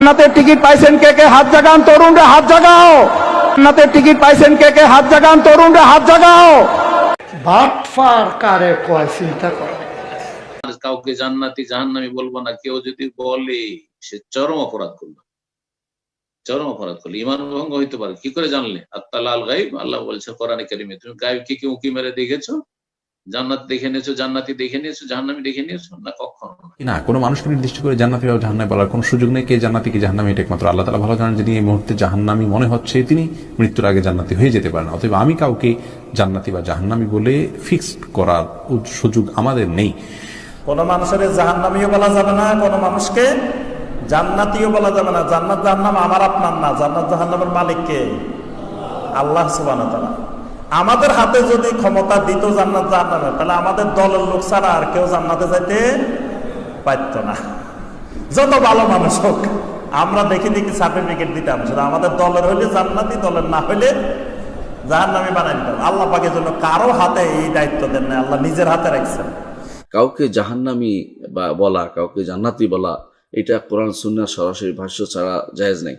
জান্নাতের টিকিট পাইছেন কে কে হাত জাগান, তরুণরা হাত জাগাও। জান্নাতের টিকিট পাইছেন কে কে হাত জাগান, তরুণরা হাত জাগাও। বাটফার কারে কয় চিন্তা কর। কাউকে জান্নাতি জাহান্নামী বলবো না, কেউ যদি বলে সে চরম অপরাধ করলো, চরম অপরাধ করলো, ঈমান ভঙ্গ হইতে পারে। কি করে জানলে? আত্তালাল গায়ব, আল্লাহ বলছে কোরআনে কারিমে, তুমি গায়বকে কি উঁকি মেরে দেখেছো? জান্নাত দেখে নিয়েছো, জান্নাতি দেখে নিয়েছো, জাহান্নামী দেখে নিয়েছো? না, কখনো না। কোনো মানুষকে নির্দিষ্ট করে জান্নাতি বা জাহান্নামী বলার কোনো সুযোগ নেই। কে জান্নাতি কে জাহান্নামী এটা একমাত্র আল্লাহ তাআলা ভালো জানেন। যিনি এই মুহূর্তে জাহান্নামী মনে হচ্ছে তিনি মৃত্যুর আগে জান্নাতি হয়ে যেতে পারেন। অতএব আমি কাউকে জান্নাতি বা জাহান্নামী বলে ফিক্সড করার সুযোগ আমাদের নেই। কোন মানুষের জাহান্নামীও বলা যাবে না, কোন মানুষকে জান্নাতীও বলা যাবে না। জান্নাত জাহান্নাম আমার আপনার না, জান্নাত জাহান্নামের মালিক কে? আল্লাহ সুবহানাহু ওয়া তাআলা। আমাদের হাতে যদি ক্ষমতা দিত জান্নাত জাহান্নামের, তাহলে আমাদের দলের লোক ছাড়া আর কেউ জান্নাতে যাইতে পারত না। যত ভালো মানুষ হোক, আমরা দেখি সার্টিফিকেট দিতাম, সেটা আমাদের দলের হইলে জান্নাতি, দলের না হইলে জাহান্নামী বানাই দিতাম। আল্লাহ পাকের জন্য কারো হাতে এই দায়িত্ব দেন না, আল্লাহ নিজের হাতে রাখছেন। কাউকে জাহান্নামী বা বলা, কাউকে জান্নাতি বলা, এটা কোরআন সুন্নাহর সরাসরি ভাষ্য ছাড়া জায়েজ নেই।